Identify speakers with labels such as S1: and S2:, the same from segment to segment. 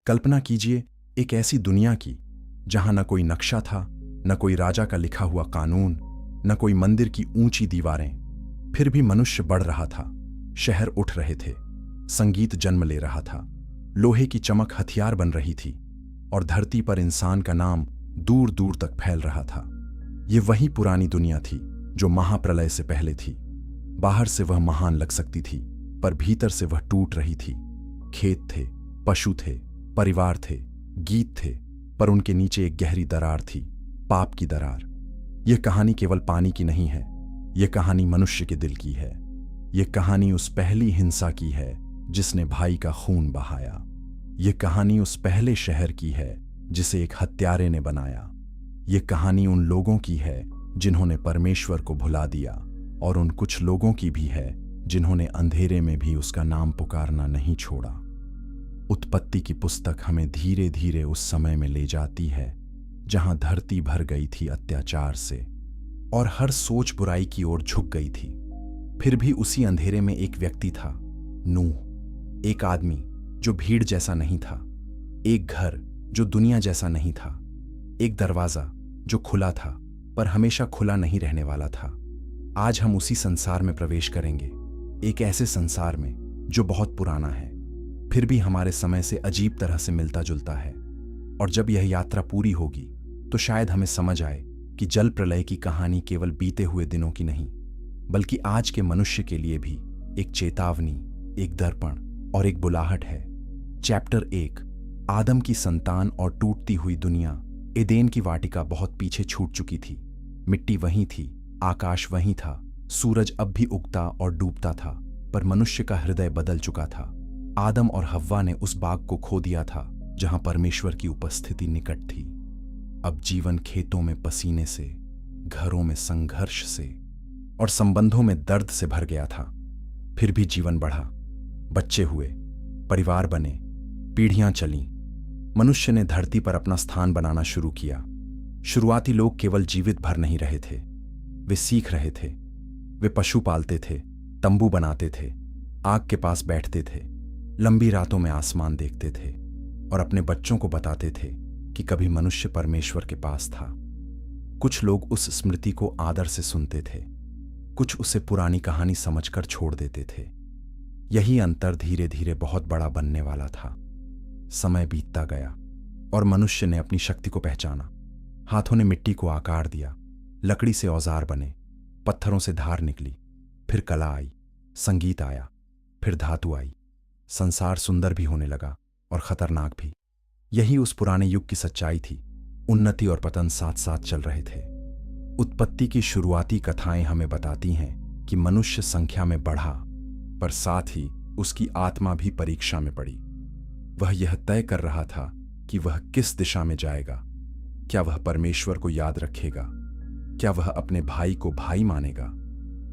S1: कल्पना कीजिए एक ऐसी दुनिया की जहां न कोई नक्शा था, न कोई राजा का लिखा हुआ कानून, न कोई मंदिर की ऊंची दीवारें। फिर भी मनुष्य बढ़ रहा था, शहर उठ रहे थे, संगीत जन्म ले रहा था, लोहे की चमक हथियार बन रही थी और धरती पर इंसान का नाम दूर दूर तक फैल रहा था। ये वही पुरानी दुनिया थी जो महाप्रलय से पहले थी। बाहर से वह महान लग सकती थी, पर भीतर से वह टूट रही थी। खेत थे, पशु थे, परिवार थे, गीत थे, पर उनके नीचे एक गहरी दरार थी, पाप की दरार। यह कहानी केवल पानी की नहीं है, यह कहानी मनुष्य के दिल की है। यह कहानी उस पहली हिंसा की है जिसने भाई का खून बहाया। यह कहानी उस पहले शहर की है जिसे एक हत्यारे ने बनाया। यह कहानी उन लोगों की है जिन्होंने परमेश्वर को भुला दिया, और उन कुछ लोगों की भी है जिन्होंने अंधेरे में भी उसका नाम पुकारना नहीं छोड़ा। उत्पत्ति की पुस्तक हमें धीरे धीरे उस समय में ले जाती है जहां धरती भर गई थी अत्याचार से और हर सोच बुराई की ओर झुक गई थी। फिर भी उसी अंधेरे में एक व्यक्ति था, नूह। एक आदमी जो भीड़ जैसा नहीं था, एक घर जो दुनिया जैसा नहीं था, एक दरवाजा जो खुला था पर हमेशा खुला नहीं रहने वाला था। आज हम उसी संसार में प्रवेश करेंगे, एक ऐसे संसार में जो बहुत पुराना है, फिर भी हमारे समय से अजीब तरह से मिलता जुलता है। और जब यह यात्रा पूरी होगी तो शायद हमें समझ आए कि जल प्रलय की कहानी केवल बीते हुए दिनों की नहीं, बल्कि आज के मनुष्य के लिए भी एक चेतावनी, एक दर्पण और एक बुलाहट है। चैप्टर 1, आदम की संतान और टूटती हुई दुनिया। एदेन की वाटिका बहुत पीछे छूट चुकी थी। मिट्टी वहीं थी, आकाश वहीं था, सूरज अब भी उगता और डूबता था, पर मनुष्य का हृदय बदल चुका था। आदम और हव्वा ने उस बाग को खो दिया था जहां परमेश्वर की उपस्थिति निकट थी। अब जीवन खेतों में पसीने से, घरों में संघर्ष से और संबंधों में दर्द से भर गया था। फिर भी जीवन बढ़ा, बच्चे हुए, परिवार बने, पीढ़ियां चलीं। मनुष्य ने धरती पर अपना स्थान बनाना शुरू किया। शुरुआती लोग केवल जीवित भर नहीं रहे थे, वे सीख रहे थे। वे पशु पालते थे, तंबू बनाते थे, आग के पास बैठते थे, लंबी रातों में आसमान देखते थे और अपने बच्चों को बताते थे कि कभी मनुष्य परमेश्वर के पास था। कुछ लोग उस स्मृति को आदर से सुनते थे, कुछ उसे पुरानी कहानी समझकर छोड़ देते थे। यही अंतर धीरे धीरे बहुत बड़ा बनने वाला था। समय बीतता गया और मनुष्य ने अपनी शक्ति को पहचाना। हाथों ने मिट्टी को आकार दिया, लकड़ी से औजार बने, पत्थरों से धार निकली, फिर कला आई, संगीत आया, फिर धातु आई। संसार सुंदर भी होने लगा और खतरनाक भी। यही उस पुराने युग की सच्चाई थी। उन्नति और पतन साथ साथ चल रहे थे। उत्पत्ति की शुरुआती कथाएं हमें बताती हैं कि मनुष्य संख्या में बढ़ा, पर साथ ही उसकी आत्मा भी परीक्षा में पड़ी। वह यह तय कर रहा था कि वह किस दिशा में जाएगा। क्या वह परमेश्वर को याद रखेगा? क्या वह अपने भाई को भाई मानेगा?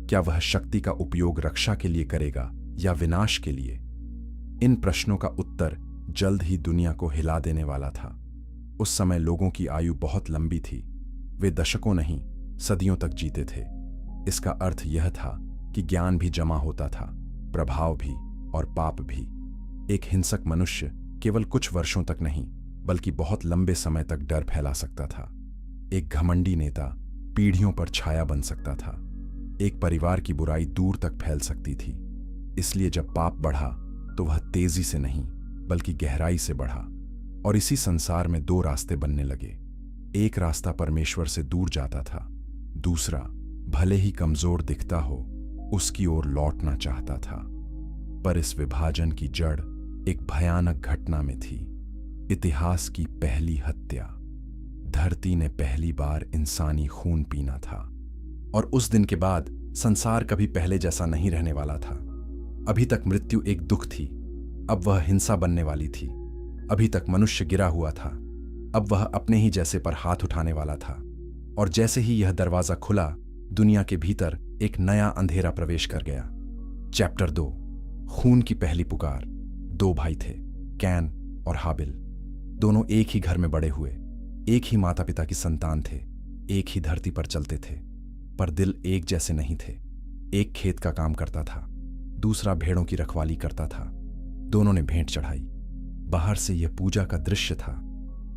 S1: क्या वह शक्ति का उपयोग रक्षा के लिए करेगा या विनाश के लिए? इन प्रश्नों का उत्तर जल्द ही दुनिया को हिला देने वाला था। उस समय लोगों की आयु बहुत लंबी थी। वे दशकों नहीं, सदियों तक जीते थे। इसका अर्थ यह था कि ज्ञान भी जमा होता था, प्रभाव भी और पाप भी। एक हिंसक मनुष्य केवल कुछ वर्षों तक नहीं, बल्कि बहुत लंबे समय तक डर फैला सकता था। एक घमंडी नेता पीढ़ियों पर छाया बन सकता था। एक परिवार की बुराई दूर तक फैल सकती थी। इसलिए जब पाप बढ़ा तो वह तेजी से नहीं, बल्कि गहराई से बढ़ा। और इसी संसार में दो रास्ते बनने लगे। एक रास्ता परमेश्वर से दूर जाता था, दूसरा भले ही कमजोर दिखता हो, उसकी ओर लौटना चाहता था। पर इस विभाजन की जड़ एक भयानक घटना में थी, इतिहास की पहली हत्या। धरती ने पहली बार इंसानी खून पीना था, और उस दिन के बाद संसार कभी पहले जैसा नहीं रहने वाला था। अभी तक मृत्यु एक दुख थी, अब वह हिंसा बनने वाली थी। अभी तक मनुष्य गिरा हुआ था, अब वह अपने ही जैसे पर हाथ उठाने वाला था। और जैसे ही यह दरवाजा खुला, दुनिया के भीतर एक नया अंधेरा प्रवेश कर गया। चैप्टर 2, खून की पहली पुकार। दो भाई थे, कैन और हाबिल। दोनों एक ही घर में बड़े हुए, एक ही माता पिता की संतान थे, एक ही धरती पर चलते थे, पर दिल एक जैसे नहीं थे। एक खेत का काम करता था, दूसरा भेड़ों की रखवाली करता था। दोनों ने भेंट चढ़ाई, बाहर से यह पूजा का दृश्य था,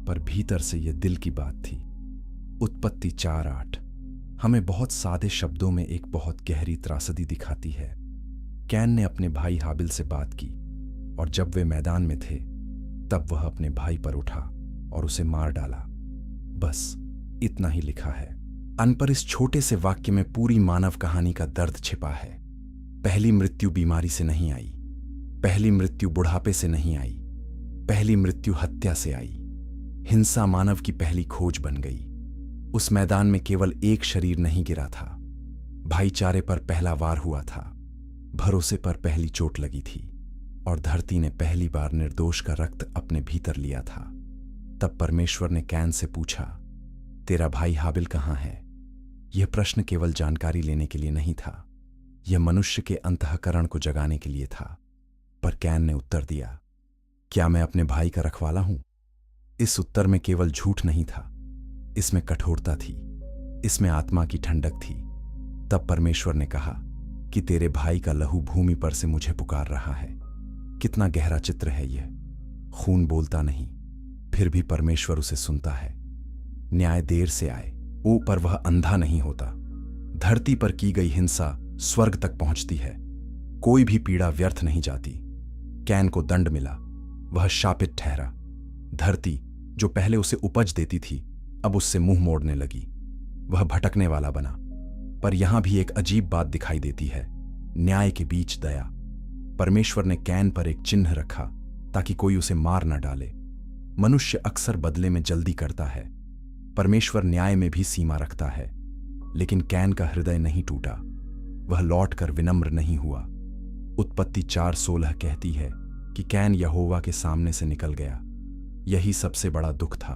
S1: पर भीतर से यह दिल की बात थी। उत्पत्ति 4:8 हमें बहुत सादे शब्दों में एक बहुत गहरी त्रासदी दिखाती है। कैन ने अपने भाई हाबिल से बात की, और जब वे मैदान में थे तब वह अपने भाई पर उठा और उसे मार डाला। बस इतना ही लिखा है। पर इस छोटे से वाक्य में पूरी मानव कहानी का दर्द छिपा है। पहली मृत्यु बीमारी से नहीं आई, पहली मृत्यु बुढ़ापे से नहीं आई, पहली मृत्यु हत्या से आई। हिंसा मानव की पहली खोज बन गई। उस मैदान में केवल एक शरीर नहीं गिरा था, भाईचारे पर पहला वार हुआ था, भरोसे पर पहली चोट लगी थी, और धरती ने पहली बार निर्दोष का रक्त अपने भीतर लिया था। तब परमेश्वर ने कैन से पूछा, तेरा भाई हाबिल कहाँ है? यह प्रश्न केवल जानकारी लेने के लिए नहीं था, यह मनुष्य के अंतःकरण को जगाने के लिए था। पर कैन ने उत्तर दिया, क्या मैं अपने भाई का रखवाला हूं? इस उत्तर में केवल झूठ नहीं था, इसमें कठोरता थी, इसमें आत्मा की ठंडक थी। तब परमेश्वर ने कहा कि तेरे भाई का लहू भूमि पर से मुझे पुकार रहा है। कितना गहरा चित्र है यह। खून बोलता नहीं, फिर भी परमेश्वर उसे सुनता है। न्याय देर से आए, पर वह अंधा नहीं होता। धरती पर की गई हिंसा स्वर्ग तक पहुंचती है। कोई भी पीड़ा व्यर्थ नहीं जाती। कैन को दंड मिला, वह शापित ठहरा। धरती जो पहले उसे उपज देती थी, अब उससे मुंह मोड़ने लगी। वह भटकने वाला बना। पर यहां भी एक अजीब बात दिखाई देती है, न्याय के बीच दया। परमेश्वर ने कैन पर एक चिन्ह रखा ताकि कोई उसे मार न डाले। मनुष्य अक्सर बदले में जल्दी करता है, परमेश्वर न्याय में भी सीमा रखता है। लेकिन कैन का हृदय नहीं टूटा, वह लौटकर विनम्र नहीं हुआ। उत्पत्ति 4:16 कहती है कि कैन यहोवा के सामने से निकल गया। यही सबसे बड़ा दुख था,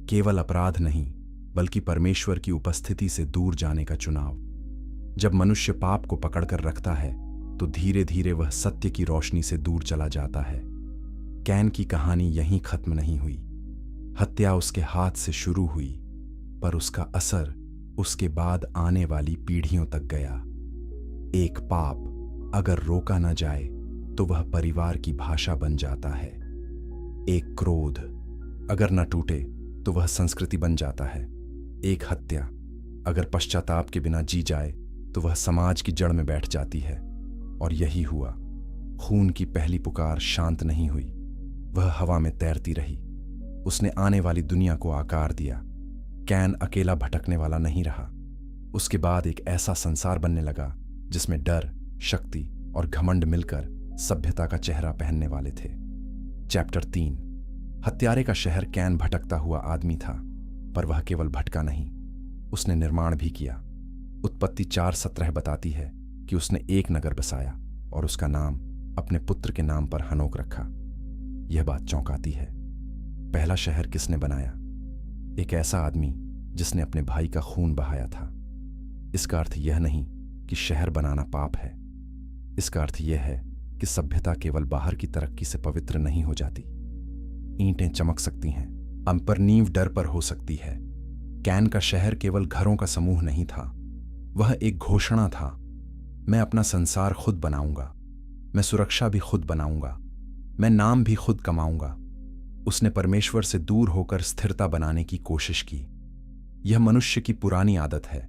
S1: केवल अपराध नहीं बल्कि परमेश्वर की उपस्थिति से दूर जाने का चुनाव। जब मनुष्य पाप को पकड़कर रखता है तो धीरे धीरे वह सत्य की रोशनी से दूर चला जाता है। कैन की कहानी यहीं खत्म नहीं हुई। हत्या उसके हाथ से शुरू हुई, पर उसका असर उसके बाद आने वाली पीढ़ियों तक गया। एक पाप अगर रोका न जाए तो वह परिवार की भाषा बन जाता है। एक क्रोध अगर न टूटे तो वह संस्कृति बन जाता है। एक हत्या अगर पश्चाताप के बिना जी जाए तो वह समाज की जड़ में बैठ जाती है। और यही हुआ। खून की पहली पुकार शांत नहीं हुई, वह हवा में तैरती रही। उसने आने वाली दुनिया को आकार दिया। कैन अकेला भटकने वाला नहीं रहा। उसके बाद एक ऐसा संसार बनने लगा जिसमें डर, शक्ति और घमंड मिलकर सभ्यता का चेहरा पहनने वाले थे। चैप्टर 3 हत्यारे का शहर कैन भटकता हुआ आदमी था, पर वह केवल भटका नहीं, उसने निर्माण भी किया। उत्पत्ति 4:17 बताती है कि उसने एक नगर बसाया और उसका नाम अपने पुत्र के नाम पर हनोक रखा। यह बात चौंकाती है। पहला शहर किसने बनाया? एक ऐसा आदमी जिसने अपने भाई का खून बहाया था। इसका अर्थ यह नहीं कि शहर बनाना पाप है। इसका अर्थ यह है कि सभ्यता केवल बाहर की तरक्की से पवित्र नहीं हो जाती। ईंटें चमक सकती हैं, पर नींव डर पर हो सकती है। कैन का शहर केवल घरों का समूह नहीं था, वह एक घोषणा था। मैं अपना संसार खुद बनाऊंगा, मैं सुरक्षा भी खुद बनाऊंगा, मैं नाम भी खुद कमाऊंगा। उसने परमेश्वर से दूर होकर स्थिरता बनाने की कोशिश की। यह मनुष्य की पुरानी आदत है।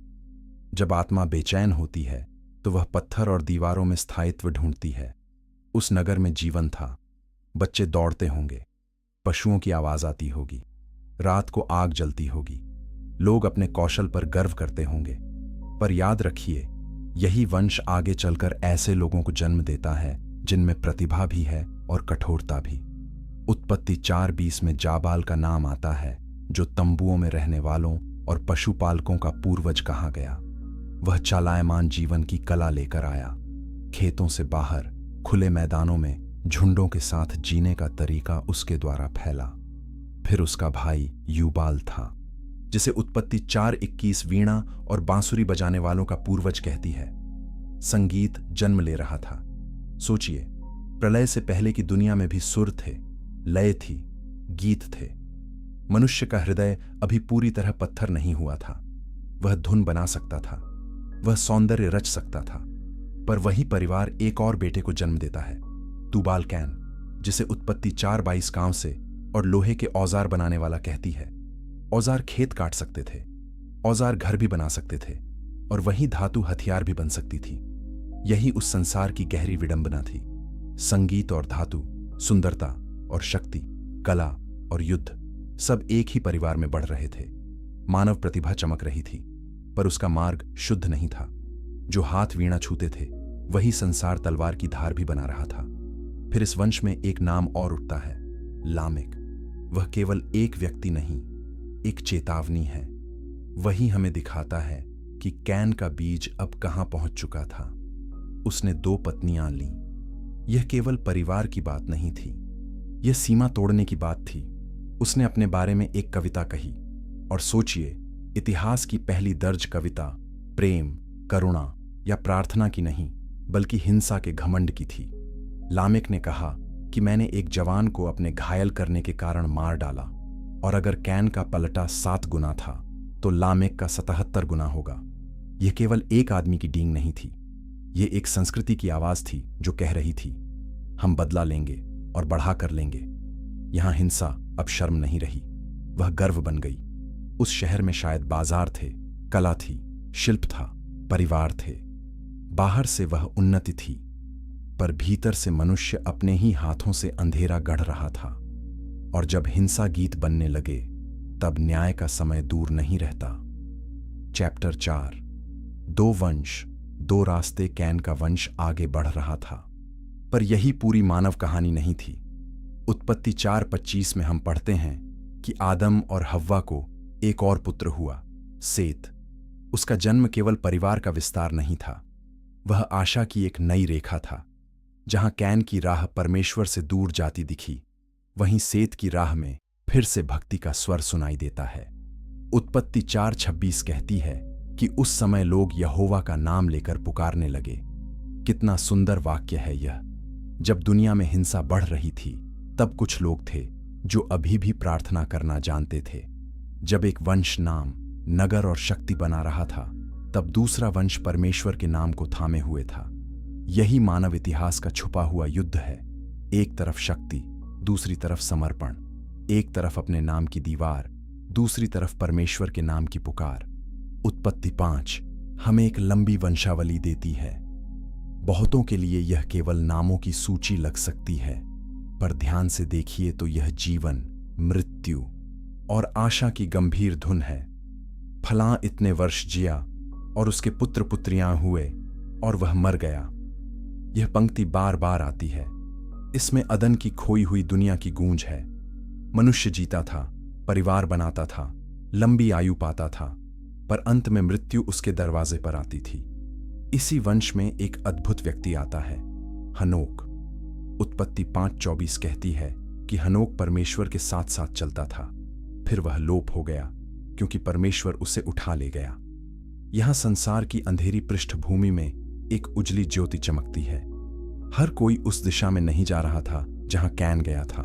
S1: जब आत्मा बेचैन होती है तो वह पत्थर और दीवारों में स्थायित्व ढूंढती है। उस नगर में जीवन था। बच्चे दौड़ते होंगे, पशुओं की आवाज आती होगी, रात को आग जलती होगी, लोग अपने कौशल पर गर्व करते होंगे। पर याद रखिए, यही वंश आगे चलकर ऐसे लोगों को जन्म देता है जिनमें प्रतिभा भी है और कठोरता भी। उत्पत्ति 4:20 में जाबाल का नाम आता है, जो तंबुओं में रहने वालों और पशुपालकों का पूर्वज कहा गया। वह चालायमान जीवन की कला लेकर आया। खेतों से बाहर खुले मैदानों में झुंडों के साथ जीने का तरीका उसके द्वारा फैला। फिर उसका भाई यूबाल था, जिसे उत्पत्ति 4:21 वीणा और बांसुरी बजाने वालों का पूर्वज कहती है। संगीत जन्म ले रहा था। सोचिए, प्रलय से पहले की दुनिया में भी सुर थे, लय थी, गीत थे। मनुष्य का हृदय अभी पूरी तरह पत्थर नहीं हुआ था। वह धुन बना सकता था, वह सौंदर्य रच सकता था। पर वही परिवार एक और बेटे को जन्म देता है, तूबाल कैन। जिसे उत्पत्ति 4:22 गांव से और लोहे के औजार बनाने वाला कहती है। औजार खेत काट सकते थे, औजार घर भी बना सकते थे, और वही धातु हथियार भी बन सकती थी। यही उस संसार की गहरी विडंबना थी। संगीत और धातु, सुंदरता और शक्ति, कला और युद्ध सब एक ही परिवार में बढ़ रहे थे। मानव प्रतिभा चमक रही थी, पर उसका मार्ग शुद्ध नहीं था। जो हाथ वीणा छूते थे वही संसार तलवार की धार भी बना रहा था। फिर इस वंश में एक नाम और उठता है, लामेक। वह केवल एक व्यक्ति नहीं, एक चेतावनी है। वही हमें दिखाता है कि कैन का बीज अब कहां पहुंच चुका था। उसने 2 पत्नियां लीं। यह केवल परिवार की बात नहीं थी, यह सीमा तोड़ने की बात थी। उसने अपने बारे में एक कविता कही, और सोचिए, इतिहास की पहली दर्ज कविता प्रेम, करुणा या प्रार्थना की नहीं, बल्कि हिंसा के घमंड की थी। लामेक ने कहा कि मैंने एक जवान को अपने घायल करने के कारण मार डाला, और अगर कैन का पलटा 7 गुना था तो लामेक का 77 गुना होगा। यह केवल एक आदमी की डींग नहीं थी, यह एक संस्कृति की आवाज थी जो कह रही थी, हम बदला लेंगे और बढ़ा कर लेंगे। यहां हिंसा अब शर्म नहीं रही, वह गर्व बन गई। उस शहर में शायद बाजार थे, कला थी, शिल्प था, परिवार थे। बाहर से वह उन्नति थी, पर भीतर से मनुष्य अपने ही हाथों से अंधेरा गढ़ रहा था। और जब हिंसा गीत बनने लगे, तब न्याय का समय दूर नहीं रहता। चैप्टर 4। 2 वंश, 2 रास्ते। कैन का वंश आगे बढ़ रहा था, पर यही पूरी मानव कहानी नहीं थी। उत्पत्ति 4:25 में हम पढ़ते हैं कि आदम और हव्वा को एक और पुत्र हुआ, सेत। उसका जन्म केवल परिवार का विस्तार नहीं था, वह आशा की एक नई रेखा था। जहां कैन की राह परमेश्वर से दूर जाती दिखी, वहीं सेत की राह में फिर से भक्ति का स्वर सुनाई देता है। उत्पत्ति 4:26 कहती है कि उस समय लोग यहोवा का नाम लेकर पुकारने लगे। कितना सुंदर वाक्य है यह। जब दुनिया में हिंसा बढ़ रही थी, तब कुछ लोग थे जो अभी भी प्रार्थना करना जानते थे। जब एक वंश नाम, नगर और शक्ति बना रहा था, तब दूसरा वंश परमेश्वर के नाम को थामे हुए था। यही मानव इतिहास का छुपा हुआ युद्ध है। एक तरफ शक्ति, दूसरी तरफ समर्पण। एक तरफ अपने नाम की दीवार, दूसरी तरफ परमेश्वर के नाम की पुकार। उत्पत्ति 5 हमें एक लंबी वंशावली देती है। बहुतों के लिए यह केवल नामों की सूची लग सकती है, पर ध्यान से देखिए तो यह जीवन, मृत्यु और आशा की गंभीर धुन है। फलां इतने वर्ष जिया और उसके पुत्र पुत्रियां हुए और वह मर गया। यह पंक्ति बार बार आती है। इसमें अदन की खोई हुई दुनिया की गूंज है। मनुष्य जीता था, परिवार बनाता था, लंबी आयु पाता था, पर अंत में मृत्यु उसके दरवाजे पर आती थी। इसी वंश में एक अद्भुत व्यक्ति आता है, हनोक। उत्पत्ति 5:24 कहती है कि हनोक परमेश्वर के साथ साथ चलता था, फिर वह लोप हो गया क्योंकि परमेश्वर उसे उठा ले गया। यहां संसार की अंधेरी पृष्ठभूमि में एक उजली ज्योति चमकती है। हर कोई उस दिशा में नहीं जा रहा था जहां कैन गया था।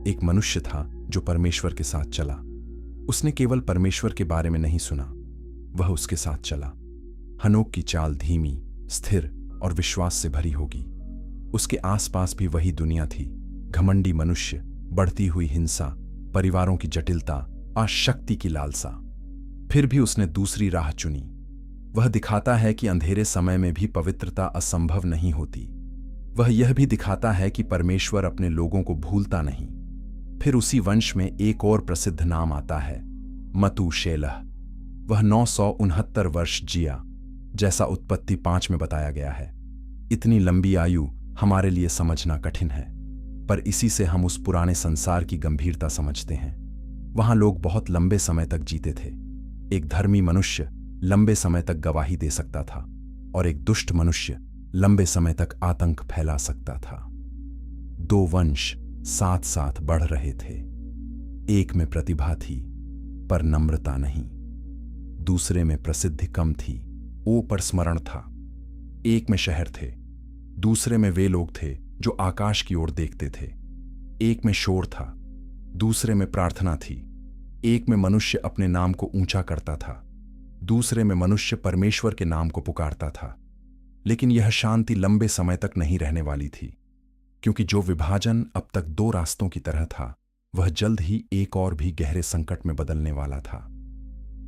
S1: एक मनुष्य था जो परमेश्वर के साथ चला। उसने केवल परमेश्वर के बारे में नहीं सुना, वह उसके साथ चला। हनोक की चाल धीमी, स्थिर और विश्वास से भरी होगी। उसके आसपास भी वही दुनिया थी, घमंडी मनुष्य, बढ़ती हुई हिंसा, परिवारों की जटिलता, शक्ति की लालसा। फिर भी उसने दूसरी राह चुनी। वह दिखाता है कि अंधेरे समय में भी पवित्रता असंभव नहीं होती। वह यह भी दिखाता है कि परमेश्वर अपने लोगों को भूलता नहीं। फिर उसी वंश में एक और प्रसिद्ध नाम आता है, मतूशेलह। वह 969 वर्ष जिया, जैसा उत्पत्ति 5 में बताया गया है। इतनी लंबी आयु हमारे लिए समझना कठिन है, पर इसी से हम उस पुराने संसार की गंभीरता समझते हैं। वहां लोग बहुत लंबे समय तक जीते थे। एक धर्मी मनुष्य लंबे समय तक गवाही दे सकता था, और एक दुष्ट मनुष्य लंबे समय तक आतंक फैला सकता था। 2 वंश साथ साथ बढ़ रहे थे। एक में प्रतिभा थी, पर नम्रता नहीं। दूसरे में प्रसिद्धि कम थी, पर स्मरण था। एक में शहर थे, दूसरे में वे लोग थे जो आकाश की ओर देखते थे। एक में शोर था, दूसरे में प्रार्थना थी। एक में मनुष्य अपने नाम को ऊंचा करता था, दूसरे में मनुष्य परमेश्वर के नाम को पुकारता था। लेकिन यह शांति लंबे समय तक नहीं रहने वाली थी, क्योंकि जो विभाजन अब तक दो रास्तों की तरह था, वह जल्द ही एक और भी गहरे संकट में बदलने वाला था।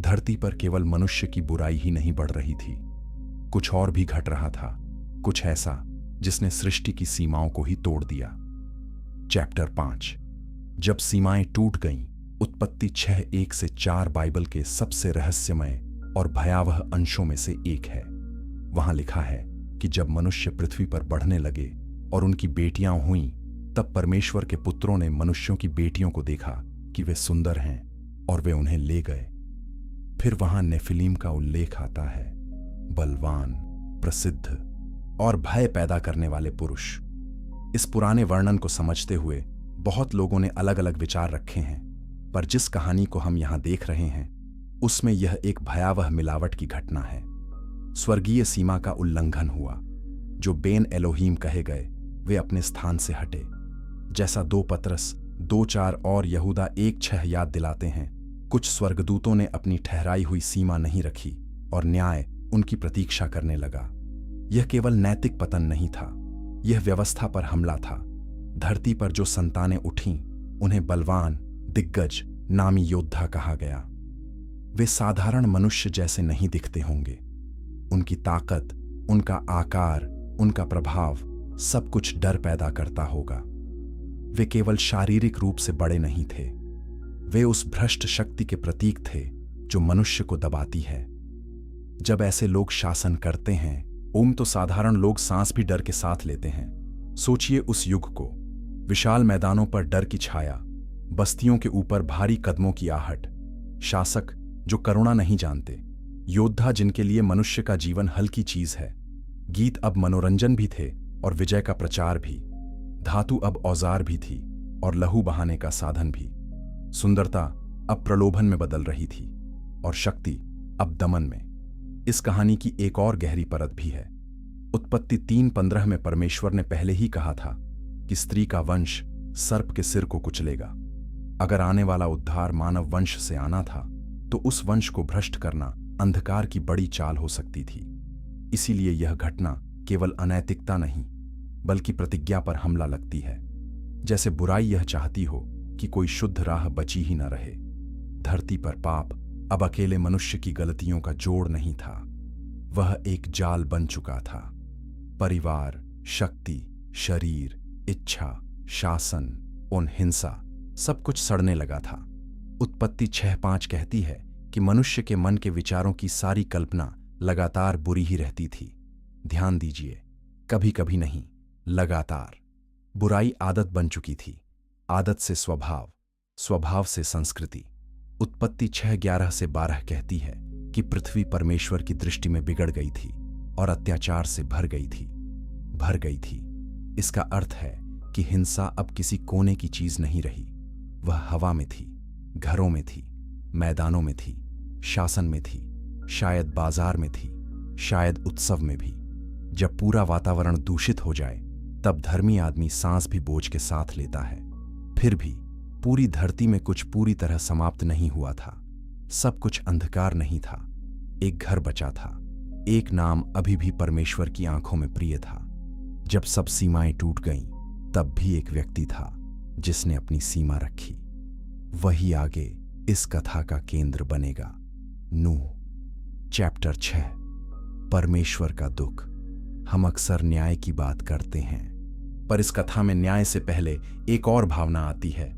S1: धरती पर केवल मनुष्य की बुराई ही नहीं बढ़ रही थी, कुछ और भी घट रहा था, कुछ ऐसा जिसने सृष्टि की सीमाओं को ही तोड़ दिया। चैप्टर 5। जब सीमाएं टूट गईं, उत्पत्ति 6:1 से 4 बाइबल के सबसे रहस्यमय और भयावह अंशों में से एक है। वहां लिखा है कि जब मनुष्य पृथ्वी पर बढ़ने लगे और उनकी बेटियां हुईं, तब परमेश्वर के पुत्रों ने मनुष्यों की बेटियों को देखा कि वे सुंदर हैं और वे उन्हें ले गए। फिर वहां नेफिलीम का उल्लेख आता है, बलवान, प्रसिद्ध और भय पैदा करने वाले पुरुष। इस पुराने वर्णन को समझते हुए बहुत लोगों ने अलग अलग विचार रखे हैं, पर जिस कहानी को हम यहां देख रहे हैं उसमें यह एक भयावह मिलावट की घटना है। स्वर्गीय सीमा का उल्लंघन हुआ। जो बेन एलोहीम कहे गए वे अपने स्थान से हटे। जैसा 2 पतरस 2:4 और यहूदा 1:6 याद दिलाते हैं, कुछ स्वर्गदूतों ने अपनी ठहराई हुई सीमा नहीं रखी और न्याय उनकी प्रतीक्षा करने लगा। यह केवल नैतिक पतन नहीं था, यह व्यवस्था पर हमला था। धरती पर जो संतानें उठीं, उन्हें बलवान, दिग्गज, नामी योद्धा कहा गया। वे साधारण मनुष्य जैसे नहीं दिखते होंगे। उनकी ताकत, उनका आकार, उनका प्रभाव सब कुछ डर पैदा करता होगा। वे केवल शारीरिक रूप से बड़े नहीं थे, वे उस भ्रष्ट शक्ति के प्रतीक थे जो मनुष्य को दबाती है। जब ऐसे लोग शासन करते हैं, तो साधारण लोग सांस भी डर के साथ लेते हैं। सोचिए उस युग को, विशाल मैदानों पर डर की छाया, बस्तियों के ऊपर भारी कदमों की आहट, शासक जो करुणा नहीं जानते, योद्धा जिनके लिए मनुष्य का जीवन हल्की चीज है। गीत अब मनोरंजन भी थे और विजय का प्रचार भी। धातु अब औजार भी थी और लहू बहाने का साधन भी। सुंदरता अब प्रलोभन में बदल रही थी और शक्ति अब दमन में। इस कहानी की एक और गहरी परत भी है। उत्पत्ति 3:15 में परमेश्वर ने पहले ही कहा था कि स्त्री का वंश सर्प के सिर को कुचलेगा। अगर आने वाला उद्धार मानव वंश से आना था, तो उस वंश को भ्रष्ट करना अंधकार की बड़ी चाल हो सकती थी। इसीलिए यह घटना केवल अनैतिकता नहीं, बल्कि प्रतिज्ञा पर हमला लगती है। जैसे बुराई यह चाहती हो कि कोई शुद्ध राह बची ही न रहे। धरती पर पाप अब अकेले मनुष्य की गलतियों का जोड़ नहीं था, वह एक जाल बन चुका था। परिवार, शक्ति, शरीर, इच्छा, शासन और हिंसा सब कुछ सड़ने लगा था। उत्पत्ति 6:5 कहती है कि मनुष्य के मन के विचारों की सारी कल्पना लगातार बुरी ही रहती थी। ध्यान दीजिए, कभी कभी नहीं, लगातार। बुराई आदत बन चुकी थी, आदत से स्वभाव, स्वभाव से संस्कृति। उत्पत्ति 6:11 से 12 कहती है कि पृथ्वी परमेश्वर की दृष्टि में बिगड़ गई थी और अत्याचार से भर गई थी। इसका अर्थ है कि हिंसा अब किसी कोने की चीज नहीं रही। वह हवा में थी, घरों में थी, मैदानों में थी, शासन में थी, शायद बाजार में थी, शायद उत्सव में भी। जब पूरा वातावरण दूषित हो जाए, तब धर्मी आदमी सांस भी बोझ के साथ लेता है। फिर भी पूरी धरती में कुछ पूरी तरह समाप्त नहीं हुआ था। सब कुछ अंधकार नहीं था। एक घर बचा था, एक नाम अभी भी परमेश्वर की आंखों में प्रिय था। जब सब सीमाएं टूट गईं, तब भी एक व्यक्ति था जिसने अपनी सीमा रखी। वही आगे इस कथा का केंद्र बनेगा। नूह। चैप्टर 6। परमेश्वर का दुख। हम अक्सर न्याय की बात करते हैं, पर इस कथा में न्याय से पहले एक और भावना आती है,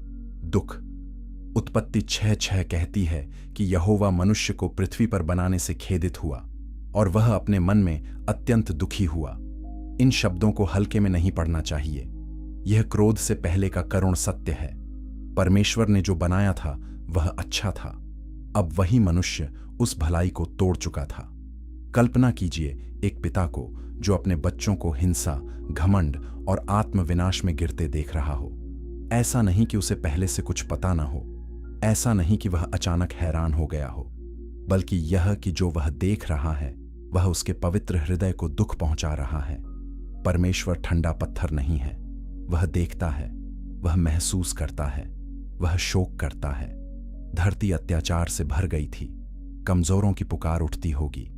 S1: दुख। उत्पत्ति 6:6 कहती है कि यहोवा मनुष्य को पृथ्वी पर बनाने से खेदित हुआ और वह अपने मन में अत्यंत दुखी हुआ। इन शब्दों को हल्के में नहीं पढ़ना चाहिए। यह क्रोध से पहले का करुण सत्य है। परमेश्वर ने जो बनाया था वह अच्छा था। अब वही मनुष्य उस भलाई को तोड़ चुका था। कल्पना कीजिए एक पिता को जो अपने बच्चों को हिंसा, घमंड और आत्मविनाश में गिरते देख रहा हो। ऐसा नहीं कि उसे पहले से कुछ पता ना हो, ऐसा नहीं कि वह अचानक हैरान हो गया हो, बल्कि यह कि जो वह देख रहा है वह उसके पवित्र हृदय को दुख पहुंचा रहा है। परमेश्वर ठंडा पत्थर नहीं है। वह देखता है, वह महसूस करता है, वह शोक करता है। धरती अत्याचार से भर गई थी। कमजोरों की पुकार उठती होगी,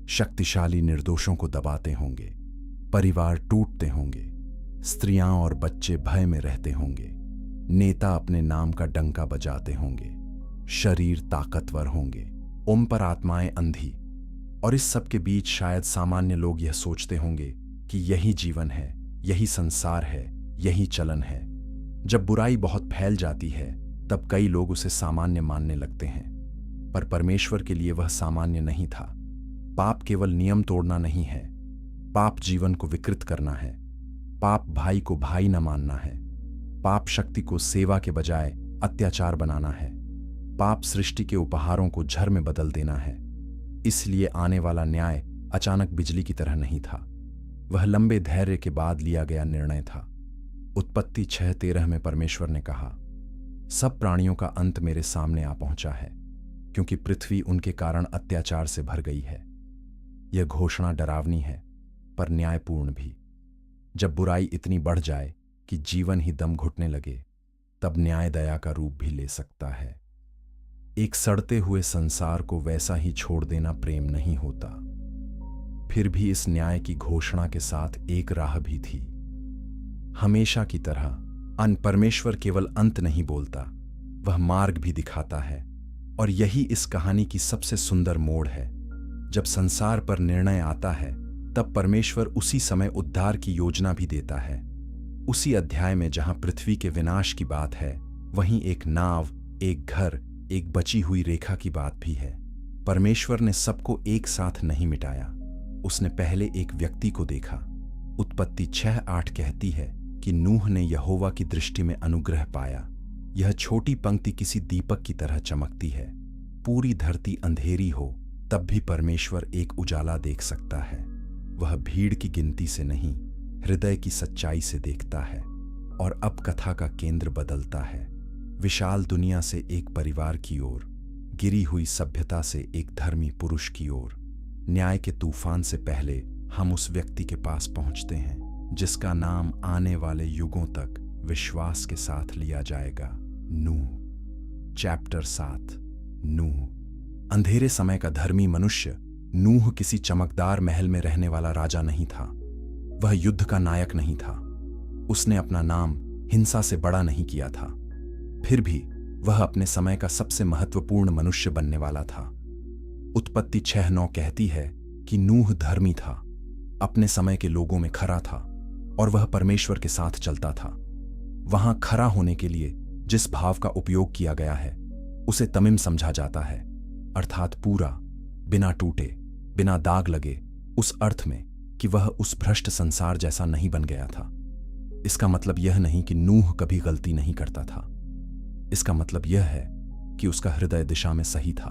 S1: शक्तिशाली निर्दोषों को दबाते होंगे, परिवार टूटते होंगे, स्त्रियां और बच्चे भय में रहते होंगे, नेता अपने नाम का डंका बजाते होंगे, शरीर ताकतवर होंगे, उन पर आत्माएं अंधी। और इस सब के बीच शायद सामान्य लोग यह सोचते होंगे कि यही जीवन है, यही संसार है, यही चलन है। जब बुराई बहुत फैल जाती है तब कई लोग उसे सामान्य मानने लगते हैं, पर परमेश्वर के लिए वह सामान्य नहीं था। पाप केवल नियम तोड़ना नहीं है, पाप जीवन को विकृत करना है, पाप भाई को भाई न मानना है, पाप शक्ति को सेवा के बजाय अत्याचार बनाना है, पाप सृष्टि के उपहारों को झर में बदल देना है। इसलिए आने वाला न्याय अचानक बिजली की तरह नहीं था, वह लंबे धैर्य के बाद लिया गया निर्णय था। उत्पत्ति 6:13 में परमेश्वर ने कहा, सब प्राणियों का अंत मेरे सामने आ पहुंचा है, क्योंकि पृथ्वी उनके कारण अत्याचार से भर गई है। यह घोषणा डरावनी है पर न्यायपूर्ण भी। जब बुराई इतनी बढ़ जाए कि जीवन ही दम घुटने लगे, तब न्याय दया का रूप भी ले सकता है। एक सड़ते हुए संसार को वैसा ही छोड़ देना प्रेम नहीं होता। फिर भी इस न्याय की घोषणा के साथ एक राह भी थी। हमेशा की तरह परमेश्वर केवल अंत नहीं बोलता, वह मार्ग भी दिखाता है। और यही इस कहानी की सबसे सुंदर मोड़ है। जब संसार पर निर्णय आता है तब परमेश्वर उसी समय उद्धार की योजना भी देता है। उसी अध्याय में जहां पृथ्वी के विनाश की बात है, वहीं एक नाव, एक घर, एक बची हुई रेखा की बात भी है। परमेश्वर ने सबको एक साथ नहीं मिटाया, उसने पहले एक व्यक्ति को देखा। उत्पत्ति 6:8 कहती है कि नूह ने यहोवा की दृष्टि में अनुग्रह पाया। यह छोटी पंक्ति किसी दीपक की तरह चमकती है। पूरी धरती अंधेरी हो तब भी परमेश्वर एक उजाला देख सकता है। वह भीड़ की गिनती से नहीं, हृदय की सच्चाई से देखता है। और अब कथा का केंद्र बदलता है, विशाल दुनिया से एक परिवार की ओर, गिरी हुई सभ्यता से एक धर्मी पुरुष की ओर। न्याय के तूफान से पहले हम उस व्यक्ति के पास पहुंचते हैं जिसका नाम आने वाले युगों तक विश्वास के साथ लिया जाएगा, नूह। चैप्टर 7, नूह। अंधेरे समय का धर्मी मनुष्य नूह किसी चमकदार महल में रहने वाला राजा नहीं था। वह युद्ध का नायक नहीं था। उसने अपना नाम हिंसा से बड़ा नहीं किया था। फिर भी वह अपने समय का सबसे महत्वपूर्ण मनुष्य बनने वाला था। उत्पत्ति 6:9 कहती है कि नूह धर्मी था, अपने समय के लोगों में खरा था और वह परमेश्वर के साथ चलता था। वहां खरा होने के लिए जिस भाव का उपयोग किया गया है उसे तमीम समझा जाता है, अर्थात पूरा, बिना टूटे, बिना दाग लगे, उस अर्थ में कि वह उस भ्रष्ट संसार जैसा नहीं बन गया था। इसका मतलब यह नहीं कि नूह कभी गलती नहीं करता था। इसका मतलब यह है कि उसका हृदय दिशा में सही था।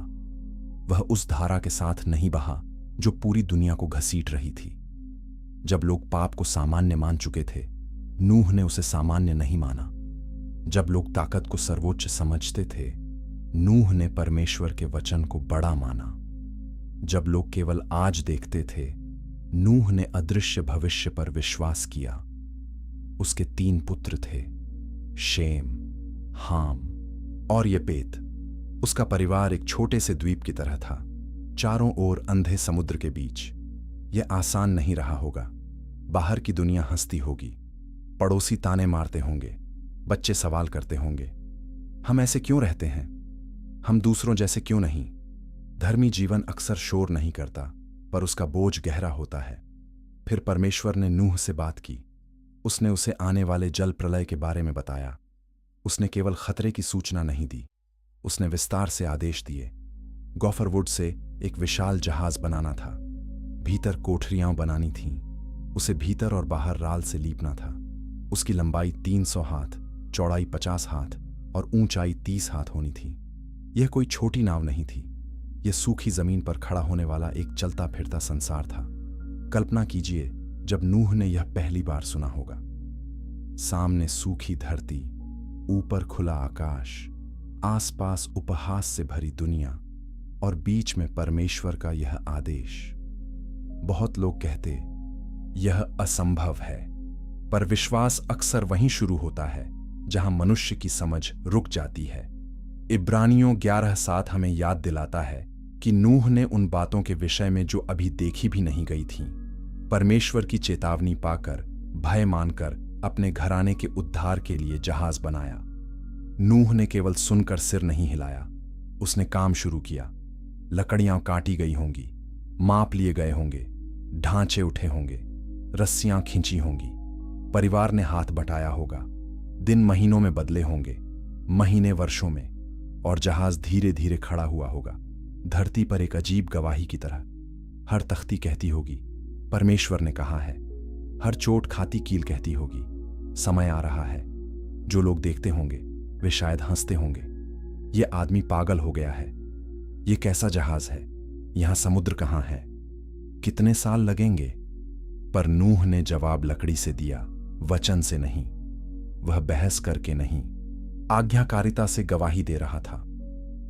S1: वह उस धारा के साथ नहीं बहा जो पूरी दुनिया को घसीट रही थी। जब लोग पाप को सामान्य मान चुके थे, नूह ने उसे सामान्य नहीं माना। जब लोग ताकत को सर्वोच्च समझते थे, नूह ने परमेश्वर के वचन को बड़ा माना। जब लोग केवल आज देखते थे, नूह ने अदृश्य भविष्य पर विश्वास किया। उसके 3 पुत्र थे, शेम, हाम और येपेत। उसका परिवार एक छोटे से द्वीप की तरह था, चारों ओर अंधे समुद्र के बीच। यह आसान नहीं रहा होगा। बाहर की दुनिया हंसती होगी, पड़ोसी ताने मारते होंगे, बच्चे सवाल करते होंगे, हम ऐसे क्यों रहते हैं, हम दूसरों जैसे क्यों नहीं। धर्मी जीवन अक्सर शोर नहीं करता, पर उसका बोझ गहरा होता है। फिर परमेश्वर ने नूह से बात की। उसने उसे आने वाले जल प्रलय के बारे में बताया। उसने केवल खतरे की सूचना नहीं दी, उसने विस्तार से आदेश दिए। गॉफर वुड से एक विशाल जहाज बनाना था, भीतर कोठरियां बनानी थीं, उसे भीतर और बाहर राल से लीपना था। उसकी लंबाई 300 हाथ, चौड़ाई 50 हाथ और ऊंचाई 30 हाथ होनी थी। यह कोई छोटी नाव नहीं थी, यह सूखी जमीन पर खड़ा होने वाला एक चलता फिरता संसार था। कल्पना कीजिए जब नूह ने यह पहली बार सुना होगा। सामने सूखी धरती, ऊपर खुला आकाश, आसपास उपहास से भरी दुनिया और बीच में परमेश्वर का यह आदेश। बहुत लोग कहते यह असंभव है, पर विश्वास अक्सर वहीं शुरू होता है जहां मनुष्य की समझ रुक जाती है। इब्रानियों 11:7 हमें याद दिलाता है कि नूह ने उन बातों के विषय में जो अभी देखी भी नहीं गई थीं, परमेश्वर की चेतावनी पाकर, भय मानकर अपने घराने के उद्धार के लिए जहाज बनाया। नूह ने केवल सुनकर सिर नहीं हिलाया, उसने काम शुरू किया। लकड़ियां काटी गई होंगी, माप लिए गए होंगे, ढांचे उठे होंगे, रस्सियां खींची होंगी, परिवार ने हाथ बटाया होगा, दिन महीनों में बदले होंगे, महीने वर्षों में, और जहाज धीरे धीरे खड़ा हुआ होगा, धरती पर एक अजीब गवाही की तरह। हर तख्ती कहती होगी, परमेश्वर ने कहा है। हर चोट खाती कील कहती होगी, समय आ रहा है। जो लोग देखते होंगे वे शायद हंसते होंगे, ये आदमी पागल हो गया है। ये कैसा जहाज है? यहां समुद्र कहां है? कितने साल लगेंगे? पर नूह ने जवाब लकड़ी से दिया, वचन से नहीं। वह बहस करके नहीं, आज्ञाकारिता से गवाही दे रहा था।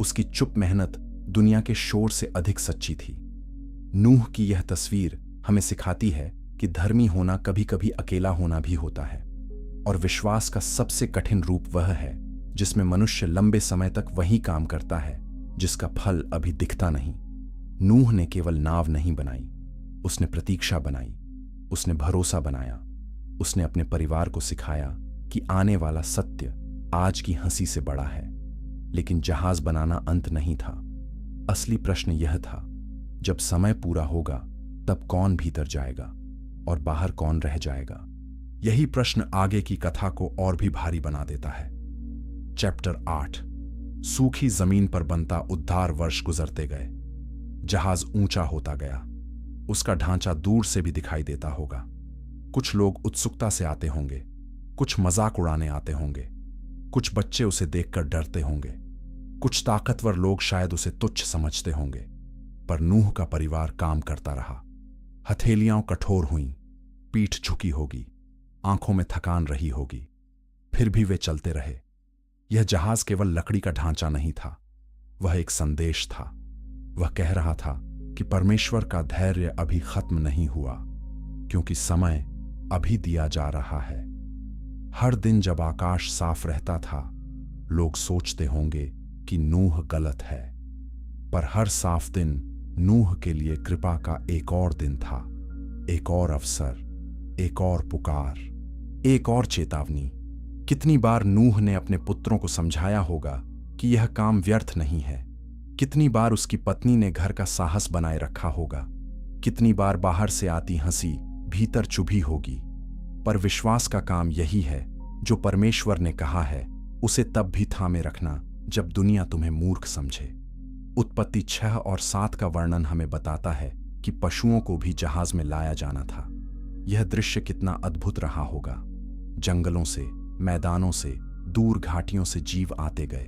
S1: उसकी चुप मेहनत दुनिया के शोर से अधिक सच्ची थी। नूह की यह तस्वीर हमें सिखाती है कि धर्मी होना कभी कभी अकेला होना भी होता है, और विश्वास का सबसे कठिन रूप वह है जिसमें मनुष्य लंबे समय तक वही काम करता है जिसका फल अभी दिखता नहीं। नूह ने केवल नाव नहीं बनाई, उसने प्रतीक्षा बनाई, उसने भरोसा बनाया, उसने अपने परिवार को सिखाया कि आने वाला सत्य आज की हंसी से बड़ा है। लेकिन जहाज बनाना अंत नहीं था। असली प्रश्न यह था, जब समय पूरा होगा तब कौन भीतर जाएगा और बाहर कौन रह जाएगा? यही प्रश्न आगे की कथा को और भी भारी बना देता है। चैप्टर 8। सूखी जमीन पर बनता उद्धार। वर्ष गुजरते गए, जहाज ऊंचा होता गया। उसका ढांचा दूर से भी दिखाई देता होगा। कुछ लोग उत्सुकता से आते होंगे, कुछ मजाक उड़ाने आते होंगे, कुछ बच्चे उसे देखकर डरते होंगे, कुछ ताकतवर लोग शायद उसे तुच्छ समझते होंगे। पर नूह का परिवार काम करता रहा। हथेलियां कठोर हुईं, पीठ झुकी होगी, आंखों में थकान रही होगी, फिर भी वे चलते रहे। यह जहाज केवल लकड़ी का ढांचा नहीं था, वह एक संदेश था। वह कह रहा था कि परमेश्वर का धैर्य अभी खत्म नहीं हुआ, क्योंकि समय अभी दिया जा रहा है। हर दिन जब आकाश साफ रहता था, लोग सोचते होंगे कि नूह गलत है, पर हर साफ दिन नूह के लिए कृपा का एक और दिन था, एक और अवसर, एक और पुकार, एक और चेतावनी। कितनी बार नूह ने अपने पुत्रों को समझाया होगा कि यह काम व्यर्थ नहीं है। कितनी बार उसकी पत्नी ने घर का साहस बनाए रखा होगा। कितनी बार बाहर से आती हंसी भीतर चुभी होगी। पर विश्वास का काम यही है, जो परमेश्वर ने कहा है उसे तब भी थामे रखना जब दुनिया तुम्हें मूर्ख समझे। उत्पत्ति 6 और 7 का वर्णन हमें बताता है कि पशुओं को भी जहाज में लाया जाना था। यह दृश्य कितना अद्भुत रहा होगा। जंगलों से, मैदानों से, दूर घाटियों से जीव आते गए,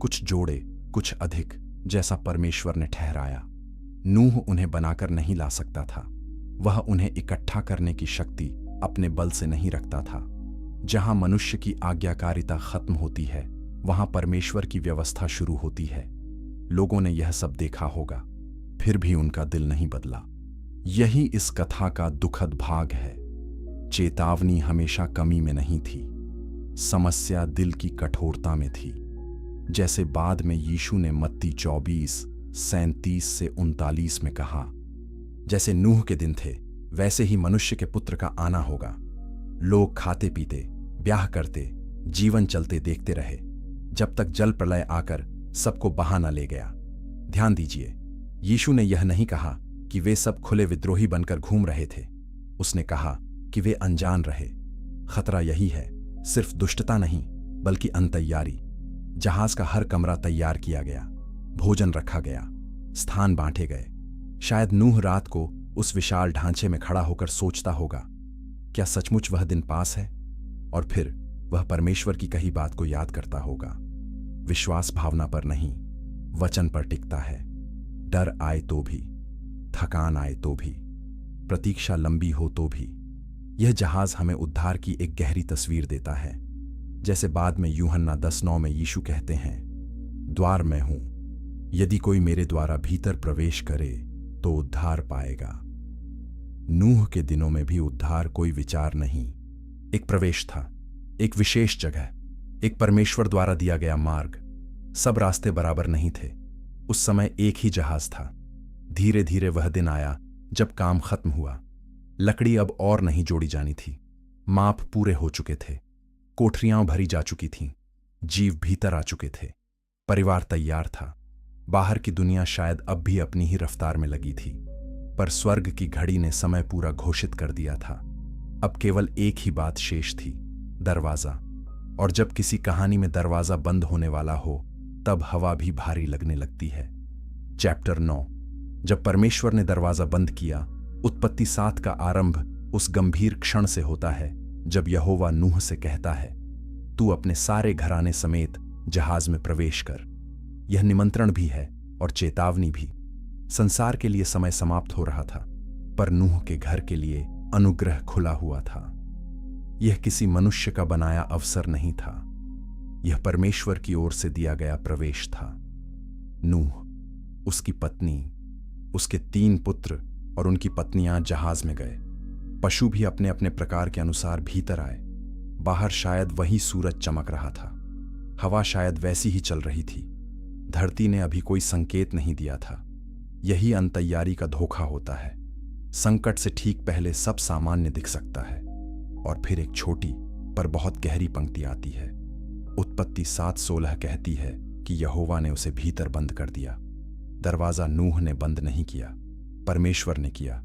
S1: कुछ जोड़े, कुछ अधिक, जैसा परमेश्वर ने ठहराया। नूह उन्हें बनाकर नहीं ला सकता था। वह उन्हें इकट्ठा करने की शक्ति अपने बल से नहीं रखता था। जहां मनुष्य की आज्ञाकारिता खत्म होती है, वहां परमेश्वर की व्यवस्था शुरू होती है। लोगों ने यह सब देखा होगा, फिर भी उनका दिल नहीं बदला। यही इस कथा का दुखद भाग है। चेतावनी हमेशा कमी में नहीं थी, समस्या दिल की कठोरता में थी। जैसे बाद में यीशु ने मत्ती 24:37 से 39 में कहा, जैसे नूह के दिन थे वैसे ही मनुष्य के पुत्र का आना होगा। लोग खाते पीते, ब्याह करते, जीवन चलते देखते रहे, जब तक जल प्रलय आकर सबको बहा न ले गया। ध्यान दीजिए, यीशु ने यह नहीं कहा कि वे सब खुले विद्रोही बनकर घूम रहे थे। उसने कहा कि वे अनजान रहे। खतरा यही है, सिर्फ दुष्टता नहीं बल्कि अनतैयारी। जहाज का हर कमरा तैयार किया गया, भोजन रखा गया, स्थान बांटे गए। शायद नूह रात को उस विशाल ढांचे में खड़ा होकर सोचता होगा, क्या सचमुच वह दिन पास है? और फिर वह परमेश्वर की कही बात को याद करता होगा। विश्वास भावना पर नहीं, वचन पर टिकता है। डर आए तो भी, थकान आए तो भी, प्रतीक्षा लंबी हो तो भी। यह जहाज हमें उद्धार की एक गहरी तस्वीर देता है। जैसे बाद में यूहन्ना 10:9 में यीशु कहते हैं, द्वार मैं हूं, यदि कोई मेरे द्वारा भीतर प्रवेश करे तो उद्धार पाएगा। नूह के दिनों में भी उद्धार कोई विचार नहीं, एक प्रवेश था, एक विशेष जगह, एक परमेश्वर द्वारा दिया गया मार्ग। सब रास्ते बराबर नहीं थे। उस समय एक ही जहाज था। धीरे धीरे वह दिन आया जब काम खत्म हुआ। लकड़ी अब और नहीं जोड़ी जानी थी। माप पूरे हो चुके थे, कोठरियां भरी जा चुकी थीं, जीव भीतर आ चुके थे, परिवार तैयार था। बाहर की दुनिया शायद अब भी अपनी ही रफ्तार में लगी थी, पर स्वर्ग की घड़ी ने समय पूरा घोषित कर दिया था। अब केवल एक ही बात शेष थी, दरवाजा। और जब किसी कहानी में दरवाजा बंद होने वाला हो, तब हवा भी भारी लगने लगती है। चैप्टर 9। जब परमेश्वर ने दरवाजा बंद किया, उत्पत्ति 7 का आरंभ उस गंभीर क्षण से होता है जब यहोवा नूह से कहता है, तू अपने सारे घराने समेत जहाज में प्रवेश कर। यह निमंत्रण भी है और चेतावनी भी। संसार के लिए समय समाप्त हो रहा था, पर नूह के घर के लिए अनुग्रह खुला हुआ था। यह किसी मनुष्य का बनाया अवसर नहीं था, यह परमेश्वर की ओर से दिया गया प्रवेश था। नूह, उसकी पत्नी, उसके 3 पुत्र और उनकी पत्नियां जहाज में गए। पशु भी अपने अपने प्रकार के अनुसार भीतर आए। बाहर शायद वही सूरज चमक रहा था, हवा शायद वैसी ही चल रही थी। धरती ने अभी कोई संकेत नहीं दिया था। यही अनतैयारी का धोखा होता है। संकट से ठीक पहले सब सामान्य दिख सकता है, और फिर एक छोटी पर बहुत गहरी पंक्ति आती है। उत्पत्ति 7:16 कहती है कि यहोवा ने उसे भीतर बंद कर दिया। दरवाजा नूह ने बंद नहीं किया, परमेश्वर ने किया।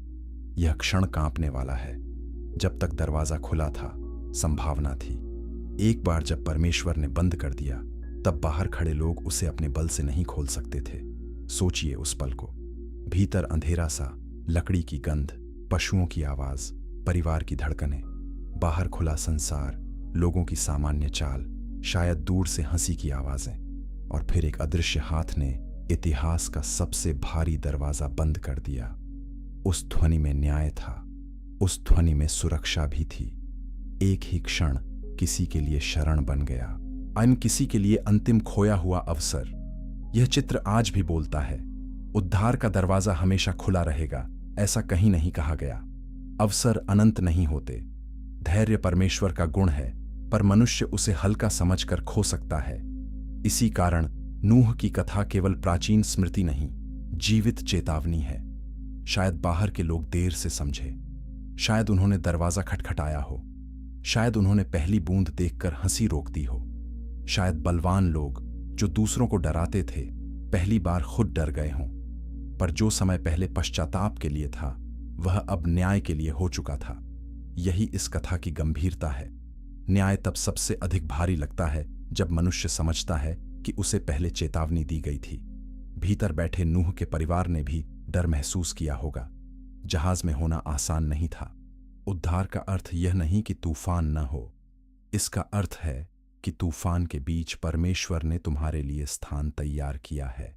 S1: यह क्षण कांपने वाला है। जब तक दरवाजा खुला था, संभावना थी। एक बार जब परमेश्वर ने बंद कर दिया, तब बाहर खड़े लोग उसे अपने बल से नहीं खोल सकते थे। सोचिए उस पल को। भीतर अंधेरा सा, लकड़ी की गंध, पशुओं की आवाज, परिवार की धड़कनें। बाहर खुला संसार, लोगों की सामान्य चाल, शायद दूर से हंसी की आवाजें। और फिर एक अदृश्य हाथ ने इतिहास का सबसे भारी दरवाजा बंद कर दिया। उस ध्वनि में न्याय था, उस ध्वनि में सुरक्षा भी थी। एक ही क्षण किसी के लिए शरण बन गया, अन्य किसी के लिए अंतिम खोया हुआ अवसर। यह चित्र आज भी बोलता है, उद्धार का दरवाजा हमेशा खुला रहेगा, ऐसा कहीं नहीं कहा गया। अवसर अनंत नहीं होते। धैर्य परमेश्वर का गुण है, पर मनुष्य उसे हल्का समझकर खो सकता है। इसी कारण नूह की कथा केवल प्राचीन स्मृति नहीं, जीवित चेतावनी है। शायद बाहर के लोग देर से समझे, शायद उन्होंने दरवाजा खटखटाया हो, शायद उन्होंने पहली बूंद देखकर हंसी रोक दी हो, शायद बलवान लोग जो दूसरों को डराते थे, पहली बार खुद डर गए हों। पर जो समय पहले पश्चाताप के लिए था, वह अब न्याय के लिए हो चुका था। यही इस कथा की गंभीरता है। न्याय तब सबसे अधिक भारी लगता है जब मनुष्य समझता है कि उसे पहले चेतावनी दी गई थी। भीतर बैठे नूह के परिवार ने भी डर महसूस किया होगा। जहाज में होना आसान नहीं था। उद्धार का अर्थ यह नहीं कि तूफान न हो, इसका अर्थ है कि तूफान के बीच परमेश्वर ने तुम्हारे लिए स्थान तैयार किया है।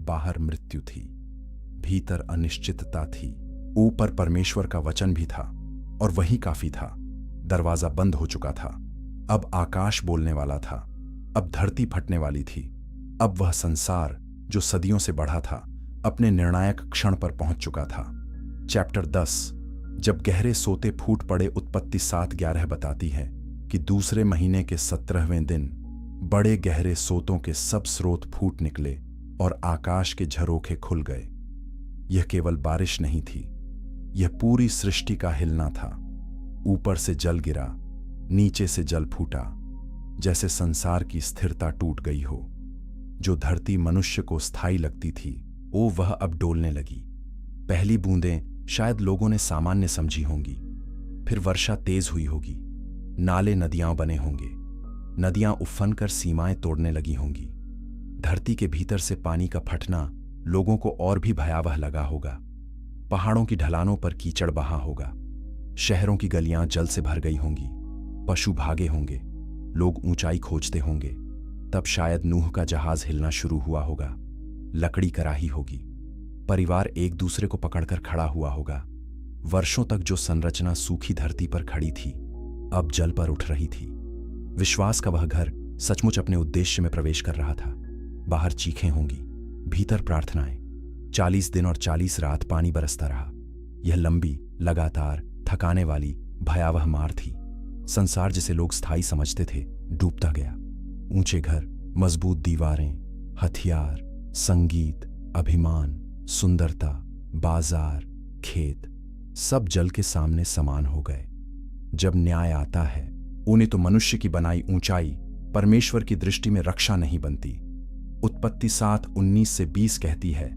S1: बाहर मृत्यु थी, भीतर अनिश्चितता थी, ऊपर परमेश्वर का वचन भी था, और वही काफी था। दरवाजा बंद हो चुका था। अब आकाश बोलने वाला था, अब धरती फटने वाली थी। अब वह संसार जो सदियों से बढ़ा था, अपने निर्णायक क्षण पर पहुंच चुका था। चैप्टर 10। जब गहरे सोते फूट पड़े, उत्पत्ति 7:11 बताती है कि दूसरे महीने के 17वें दिन बड़े गहरे सोतों के सब स्रोत फूट निकले और आकाश के झरोखे खुल गए। यह केवल बारिश नहीं थी, यह पूरी सृष्टि का हिलना था। ऊपर से जल गिरा, नीचे से जल फूटा, जैसे संसार की स्थिरता टूट गई हो। जो धरती मनुष्य को स्थायी लगती थी, वह अब डोलने लगी। पहली बूंदें शायद लोगों ने सामान्य समझी होंगी, फिर वर्षा तेज हुई होगी, नाले नदियां बने होंगे, नदियां उफन कर सीमाएं तोड़ने लगी होंगी। धरती के भीतर से पानी का फटना लोगों को और भी भयावह लगा होगा। पहाड़ों की ढलानों पर कीचड़ बहा होगा, शहरों की गलियां जल से भर गई होंगी, पशु भागे होंगे, लोग ऊंचाई खोजते होंगे। तब शायद नूह का जहाज हिलना शुरू हुआ होगा, लकड़ी कराही होगी, परिवार एक दूसरे को पकड़कर खड़ा हुआ होगा। वर्षों तक जो संरचना सूखी धरती पर खड़ी थी, अब जल पर उठ रही थी। विश्वास का वह घर सचमुच अपने उद्देश्य में प्रवेश कर रहा था। बाहर चीखें होंगी, भीतर प्रार्थनाएं। 40 दिन और 40 रात पानी बरसता रहा। यह लंबी, लगातार, थकाने वाली, भयावह मार थी। संसार जिसे लोग स्थायी समझते थे, डूबता गया। ऊंचे घर, मजबूत दीवारें, हथियार, संगीत, अभिमान, सुंदरता, बाजार, खेत, सब जल के सामने समान हो गए। जब न्याय आता है, उन्हें तो मनुष्य की बनाई ऊंचाई परमेश्वर की दृष्टि में रक्षा नहीं बनती। उत्पत्ति 7:19 से 20 कहती है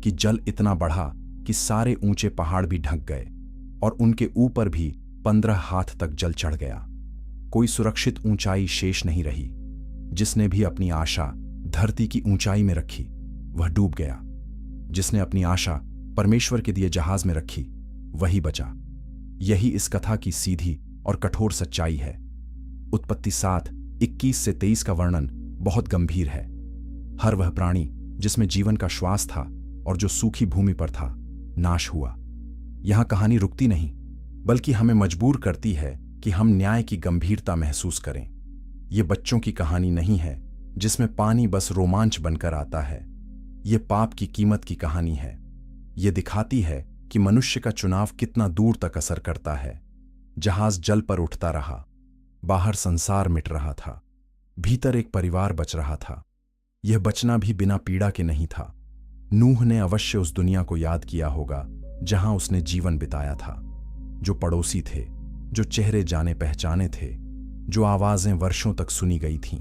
S1: कि जल इतना बढ़ा कि सारे ऊंचे पहाड़ भी ढक गए और उनके ऊपर भी 15 हाथ तक जल चढ़ गया। कोई सुरक्षित ऊंचाई शेष नहीं रही। जिसने भी अपनी आशा धरती की ऊंचाई में रखी वह डूब गया। जिसने अपनी आशा परमेश्वर के दिए जहाज में रखी वही बचा। यही इस कथा की सीधी और कठोर सच्चाई है। उत्पत्ति 7:21 से 23 का वर्णन बहुत गंभीर है। हर वह प्राणी जिसमें जीवन का श्वास था और जो सूखी भूमि पर था, नाश हुआ। यहां कहानी रुकती नहीं, बल्कि हमें मजबूर करती है कि हम न्याय की गंभीरता महसूस करें। ये बच्चों की कहानी नहीं है जिसमें पानी बस रोमांच बनकर आता है। ये पाप की कीमत की कहानी है। ये दिखाती है कि मनुष्य का चुनाव कितना दूर तक असर करता है। जहाज जल पर उठता रहा, बाहर संसार मिट रहा था, भीतर एक परिवार बच रहा था। यह बचना भी बिना पीड़ा के नहीं था। नूह ने अवश्य उस दुनिया को याद किया होगा जहां उसने जीवन बिताया था, जो पड़ोसी थे, जो चेहरे जाने पहचाने थे, जो आवाजें वर्षों तक सुनी गई थीं।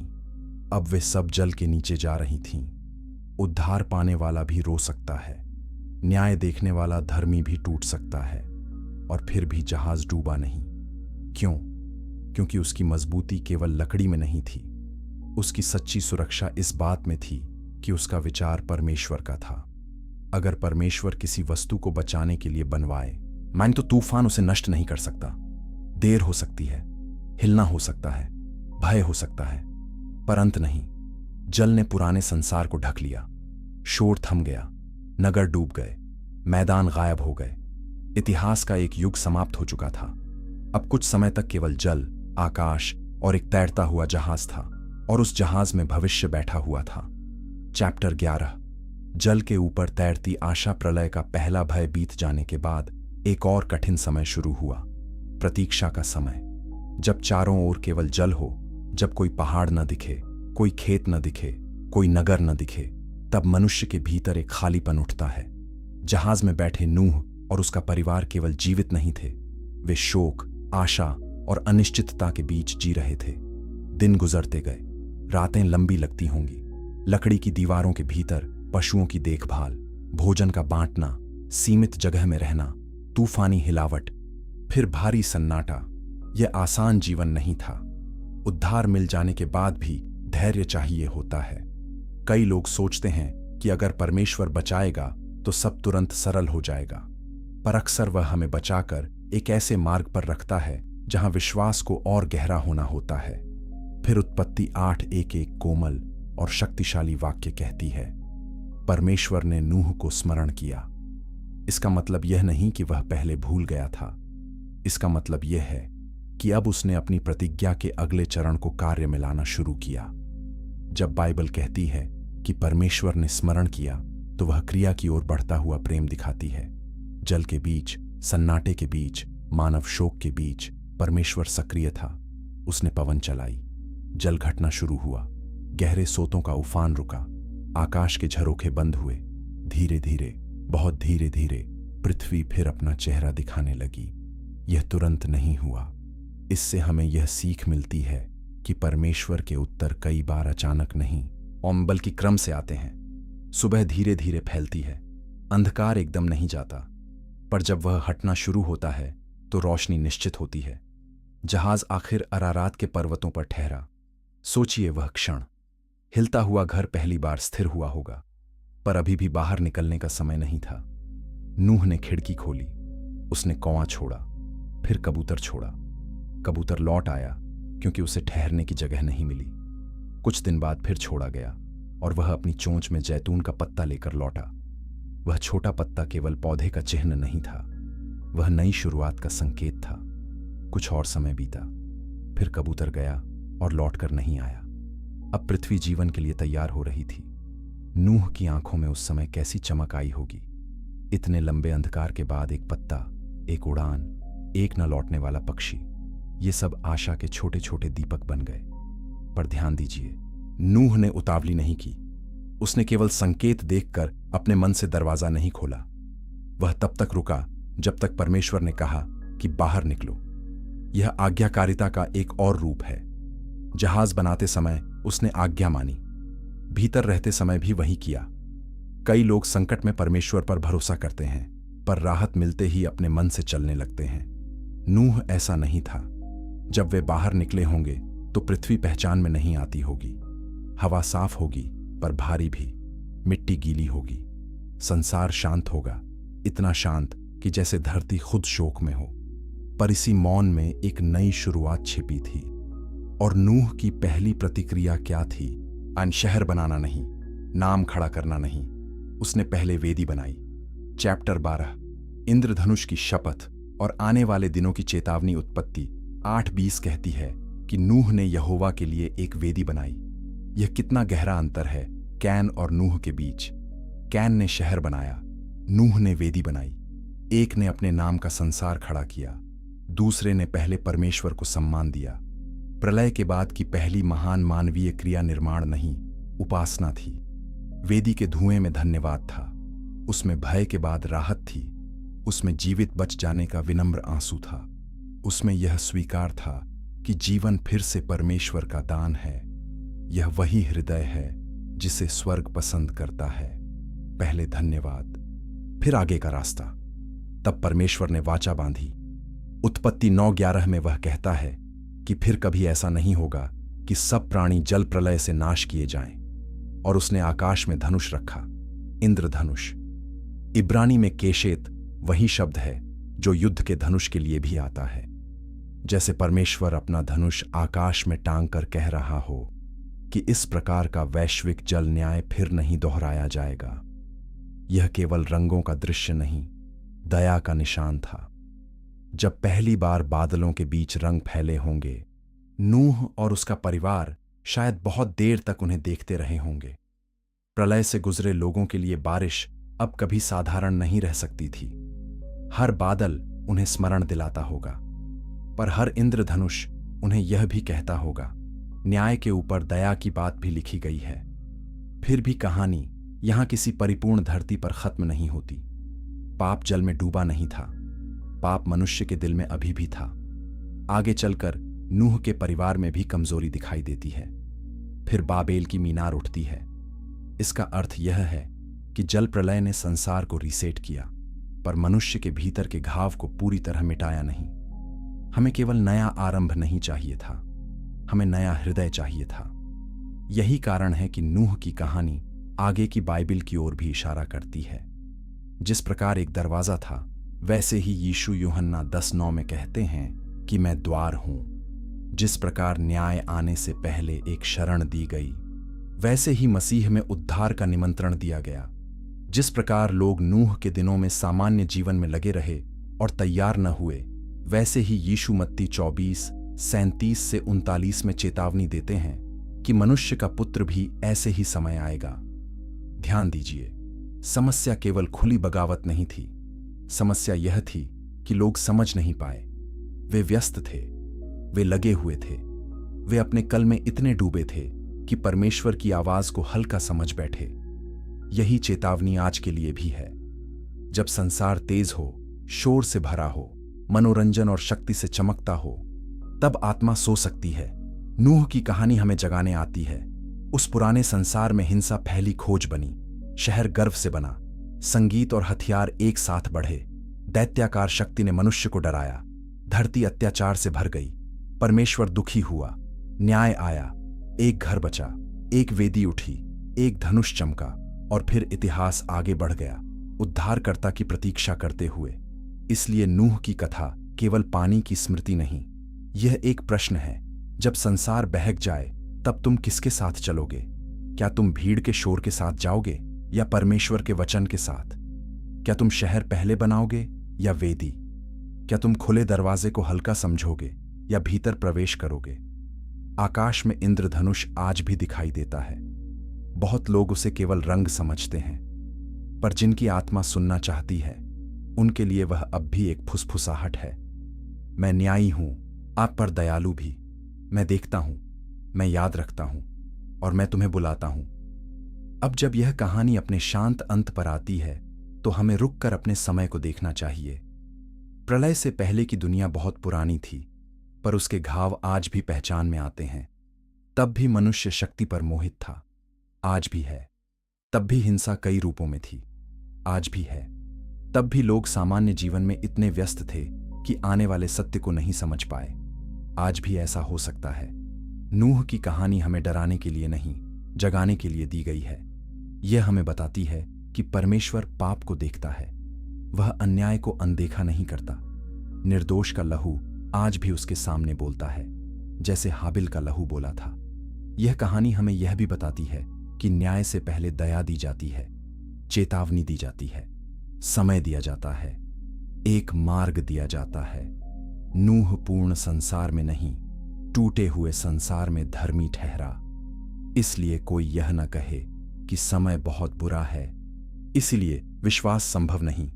S1: अब वे सब जल के नीचे जा रही थीं। उद्धार पाने वाला भी रो सकता है, न्याय देखने वाला धर्मी भी टूट सकता है, और फिर भी जहाज डूबा नहीं। क्यों? क्योंकि उसकी मजबूती केवल लकड़ी में नहीं थी। उसकी सच्ची सुरक्षा इस बात में थी कि उसका विचार परमेश्वर का था। अगर परमेश्वर किसी वस्तु को बचाने के लिए बनवाए, मान तो तूफान उसे नष्ट नहीं कर सकता। देर हो सकती है, हिलना हो सकता है, भय हो सकता है, पर अंत नहीं। जल ने पुराने संसार को ढक लिया। शोर थम गया, नगर डूब गए, मैदान गायब हो गए। इतिहास का एक युग समाप्त हो चुका था। अब कुछ समय तक केवल जल, आकाश और एक तैरता हुआ जहाज था, और उस जहाज में भविष्य बैठा हुआ था। चैप्टर 11। जल के ऊपर तैरती आशा। प्रलय का पहला भय बीत जाने के बाद एक और कठिन समय शुरू हुआ, प्रतीक्षा का समय। जब चारों ओर केवल जल हो, जब कोई पहाड़ न दिखे, कोई खेत न दिखे, कोई नगर न दिखे, तब मनुष्य के भीतर एक खालीपन उठता है। जहाज में बैठे नूह और उसका परिवार केवल जीवित नहीं थे, वे शोक, आशा और अनिश्चितता के बीच जी रहे थे। दिन गुजरते गए, रातें लंबी लगती होंगी। लकड़ी की दीवारों के भीतर पशुओं की देखभाल, भोजन का बांटना, सीमित जगह में रहना, तूफानी हिलावट, फिर भारी सन्नाटा। यह आसान जीवन नहीं था। उद्धार मिल जाने के बाद भी धैर्य चाहिए होता है। कई लोग सोचते हैं कि अगर परमेश्वर बचाएगा तो सब तुरंत सरल हो जाएगा, पर अक्सर वह हमें बचाकर एक ऐसे मार्ग पर रखता है जहां विश्वास को और गहरा होना होता है। फिर उत्पत्ति 8:1 कोमल और शक्तिशाली वाक्य कहती है, परमेश्वर ने नूह को स्मरण किया। इसका मतलब यह नहीं कि वह पहले भूल गया था। इसका मतलब यह है कि अब उसने अपनी प्रतिज्ञा के अगले चरण को कार्य में लाना शुरू किया। जब बाइबल कहती है कि परमेश्वर ने स्मरण किया, तो वह क्रिया की ओर बढ़ता हुआ प्रेम दिखाती है। जल के बीच, सन्नाटे के बीच, मानव शोक के बीच परमेश्वर सक्रिय था। उसने पवन चलाई, जल घटना शुरू हुआ, गहरे सोतों का उफान रुका, आकाश के झरोखे बंद हुए। धीरे धीरे, बहुत धीरे धीरे पृथ्वी फिर अपना चेहरा दिखाने लगी। यह तुरंत नहीं हुआ। इससे हमें यह सीख मिलती है कि परमेश्वर के उत्तर कई बार अचानक नहीं, बल्कि क्रम से आते हैं। सुबह धीरे धीरे फैलती है, अंधकार एकदम नहीं जाता, पर जब वह हटना शुरू होता है तो रोशनी निश्चित होती है। जहाज आखिर अरारात के पर्वतों पर ठहरा। सोचिए वह क्षण। हिलता हुआ घर पहली बार स्थिर हुआ होगा, पर अभी भी बाहर निकलने का समय नहीं था। नूह ने खिड़की खोली, उसने कौवा छोड़ा, फिर कबूतर छोड़ा। कबूतर लौट आया क्योंकि उसे ठहरने की जगह नहीं मिली। कुछ दिन बाद फिर छोड़ा गया और वह अपनी चोंच में जैतून का पत्ता लेकर लौटा। वह छोटा पत्ता केवल पौधे का चिन्ह नहीं था, वह नई शुरुआत का संकेत था। कुछ और समय बीता, फिर कबूतर गया और लौटकर नहीं आया। अब पृथ्वी जीवन के लिए तैयार हो रही थी। नूह की आंखों में उस समय कैसी चमक आई होगी। इतने लंबे अंधकार के बाद एक पत्ता, एक उड़ान, एक न लौटने वाला पक्षी, ये सब आशा के छोटे छोटे दीपक बन गए। पर ध्यान दीजिए, नूह ने उतावली नहीं की। उसने केवल संकेत देखकर अपने मन से दरवाजा नहीं खोला। वह तब तक रुका जब तक परमेश्वर ने कहा कि बाहर निकलो। यह आज्ञाकारिता का एक और रूप है। जहाज बनाते समय उसने आज्ञा मानी, भीतर रहते समय भी वही किया। कई लोग संकट में परमेश्वर पर भरोसा करते हैं, पर राहत मिलते ही अपने मन से चलने लगते हैं। नूह ऐसा नहीं था। जब वे बाहर निकले होंगे तो पृथ्वी पहचान में नहीं आती होगी। हवा साफ होगी पर भारी भी, मिट्टी गीली होगी। संसार शांत होगा, इतना शांत कि जैसे धरती खुद शोक में हो। पर इसी मौन में एक नई शुरुआत छिपी थी। और नूह की पहली प्रतिक्रिया क्या थी? शहर बनाना नहीं, नाम खड़ा करना नहीं, उसने पहले वेदी बनाई। चैप्टर 12, इंद्रधनुष की शपथ और आने वाले दिनों की चेतावनी। उत्पत्ति 8:20 कहती है कि नूह ने यहोवा के लिए एक वेदी बनाई। यह कितना गहरा अंतर है कैन और नूह के बीच। कैन ने शहर बनाया, नूह ने वेदी बनाई। एक ने अपने नाम का संसार खड़ा किया, दूसरे ने पहले परमेश्वर को सम्मान दिया। प्रलय के बाद की पहली महान मानवीय क्रिया निर्माण नहीं, उपासना थी। वेदी के धुएं में धन्यवाद था, उसमें भय के बाद राहत थी, उसमें जीवित बच जाने का विनम्र आंसू था, उसमें यह स्वीकार था कि जीवन फिर से परमेश्वर का दान है। यह वही हृदय है जिसे स्वर्ग पसंद करता है। पहले धन्यवाद, फिर आगे का रास्ता। तब परमेश्वर ने वाचा बांधी। उत्पत्ति 9:11 में वह कहता है कि फिर कभी ऐसा नहीं होगा कि सब प्राणी जल प्रलय से नाश किए जाएं। और उसने आकाश में धनुष रखा, इंद्रधनुष। इब्रानी में केशेत वही शब्द है जो युद्ध के धनुष के लिए भी आता है। जैसे परमेश्वर अपना धनुष आकाश में टांग कर कह रहा हो कि इस प्रकार का वैश्विक जल न्याय फिर नहीं दोहराया जाएगा। यह केवल रंगों का दृश्य नहीं, दया का निशान था। जब पहली बार बादलों के बीच रंग फैले होंगे, नूह और उसका परिवार शायद बहुत देर तक उन्हें देखते रहे होंगे। प्रलय से गुजरे लोगों के लिए बारिश अब कभी साधारण नहीं रह सकती थी। हर बादल उन्हें स्मरण दिलाता होगा, पर हर इंद्रधनुष उन्हें यह भी कहता होगा, न्याय के ऊपर दया की बात भी लिखी गई है। फिर भी कहानी यहां किसी परिपूर्ण धरती पर खत्म नहीं होती। पाप जल में डूबा नहीं था, पाप मनुष्य के दिल में अभी भी था। आगे चलकर नूह के परिवार में भी कमजोरी दिखाई देती है। फिर बाबेल की मीनार उठती है। इसका अर्थ यह है कि जल प्रलय ने संसार को रीसेट किया, पर मनुष्य के भीतर के घाव को पूरी तरह मिटाया नहीं। हमें केवल नया आरंभ नहीं चाहिए था, हमें नया हृदय चाहिए था। यही कारण है कि नूह की कहानी आगे की बाइबिल की ओर भी इशारा करती है। जिस प्रकार एक दरवाजा था, वैसे ही यीशु यूहन्ना 10:9 में कहते हैं कि मैं द्वार हूं। जिस प्रकार न्याय आने से पहले एक शरण दी गई, वैसे ही मसीह में उद्धार का निमंत्रण दिया गया। जिस प्रकार लोग नूह के दिनों में सामान्य जीवन में लगे रहे और तैयार न हुए, वैसे ही यीशु मत्ती 24:37 से 39 में चेतावनी देते हैं कि मनुष्य का पुत्र भी ऐसे ही समय आएगा। ध्यान दीजिए, समस्या केवल खुली बगावत नहीं थी। समस्या यह थी कि लोग समझ नहीं पाए। वे व्यस्त थे, वे लगे हुए थे, वे अपने कल में इतने डूबे थे कि परमेश्वर की आवाज को हल्का समझ बैठे। यही चेतावनी आज के लिए भी है। जब संसार तेज हो, शोर से भरा हो, मनोरंजन और शक्ति से चमकता हो, तब आत्मा सो सकती है। नूह की कहानी हमें जगाने आती है। उस पुराने संसार में हिंसा पहली खोज बनी, शहर गर्व से बना, संगीत और हथियार एक साथ बढ़े, दैत्याकार शक्ति ने मनुष्य को डराया, धरती अत्याचार से भर गई, परमेश्वर दुखी हुआ, न्याय आया, एक घर बचा, एक वेदी उठी, एक धनुष चमका और फिर इतिहास आगे बढ़ गया, उद्धारकर्ता की प्रतीक्षा करते हुए। इसलिए नूह की कथा केवल पानी की स्मृति नहीं, यह एक प्रश्न है। जब संसार बहक जाए तब तुम किसके साथ चलोगे? क्या तुम भीड़ के शोर के साथ जाओगे या परमेश्वर के वचन के साथ? क्या तुम शहर पहले बनाओगे या वेदी? क्या तुम खुले दरवाजे को हल्का समझोगे या भीतर प्रवेश करोगे? आकाश में इंद्रधनुष आज भी दिखाई देता है। बहुत लोग उसे केवल रंग समझते हैं, पर जिनकी आत्मा सुनना चाहती है, उनके लिए वह अब भी एक फुसफुसाहट है। मैं न्यायी हूं, आप पर दयालु भी। मैं देखता हूं, मैं याद रखता हूं और मैं तुम्हें बुलाता हूं। अब जब यह कहानी अपने शांत अंत पर आती है, तो हमें रुककर अपने समय को देखना चाहिए। प्रलय से पहले की दुनिया बहुत पुरानी थी। पर उसके घाव आज भी पहचान में आते हैं। तब भी मनुष्य शक्ति पर मोहित था, आज भी है। तब भी हिंसा कई रूपों में थी, आज भी है। तब भी लोग सामान्य जीवन में इतने व्यस्त थे कि आने वाले सत्य को नहीं समझ पाए। आज भी ऐसा हो सकता है। नूह की कहानी हमें डराने के लिए नहीं, जगाने के लिए दी गई है। यह हमें बताती है कि परमेश्वर पाप को देखता है, वह अन्याय को अनदेखा नहीं करता। निर्दोष का लहू आज भी उसके सामने बोलता है, जैसे हाबिल का लहू बोला था। यह कहानी हमें यह भी बताती है कि न्याय से पहले दया दी जाती है, चेतावनी दी जाती है, समय दिया जाता है, एक मार्ग दिया जाता है। नूह पूर्ण संसार में नहीं, टूटे हुए संसार में धर्मी ठहरा। इसलिए कोई यह न कहे कि समय बहुत बुरा है। इसलिए विश्वास संभव नहीं।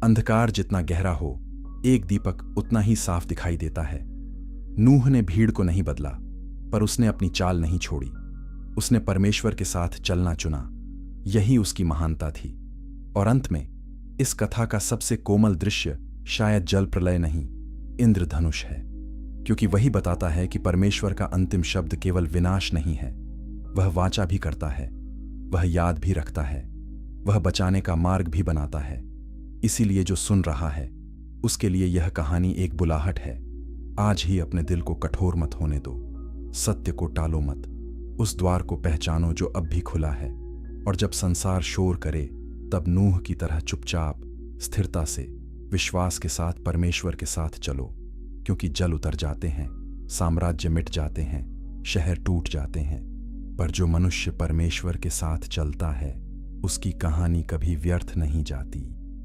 S1: अंधकार जितना गहरा हो, एक दीपक उतना ही साफ दिखाई देता है। नूह ने भीड़ को नहीं बदला, पर उसने अपनी चाल नहीं छोड़ी। उसने परमेश्वर के साथ चलना चुना। यही उसकी महानता थी। और अंत में इस कथा का सबसे कोमल दृश्य शायद जल प्रलय नहीं, इंद्रधनुष है। क्योंकि वही बताता है कि परमेश्वर का अंतिम शब्द केवल विनाश नहीं है, वह वाचा भी करता है, वह याद भी रखता है, वह बचाने का मार्ग भी बनाता है। इसीलिए जो सुन रहा है उसके लिए यह कहानी एक बुलाहट है। आज ही अपने दिल को कठोर मत होने दो, सत्य को टालो मत, उस द्वार को पहचानो जो अब भी खुला है। और जब संसार शोर करे, तब नूह की तरह चुपचाप, स्थिरता से, विश्वास के साथ परमेश्वर के साथ चलो। क्योंकि जल उतर जाते हैं, साम्राज्य मिट जाते हैं, शहर टूट जाते हैं, पर जो मनुष्य परमेश्वर के साथ चलता है, उसकी कहानी कभी व्यर्थ नहीं जाती।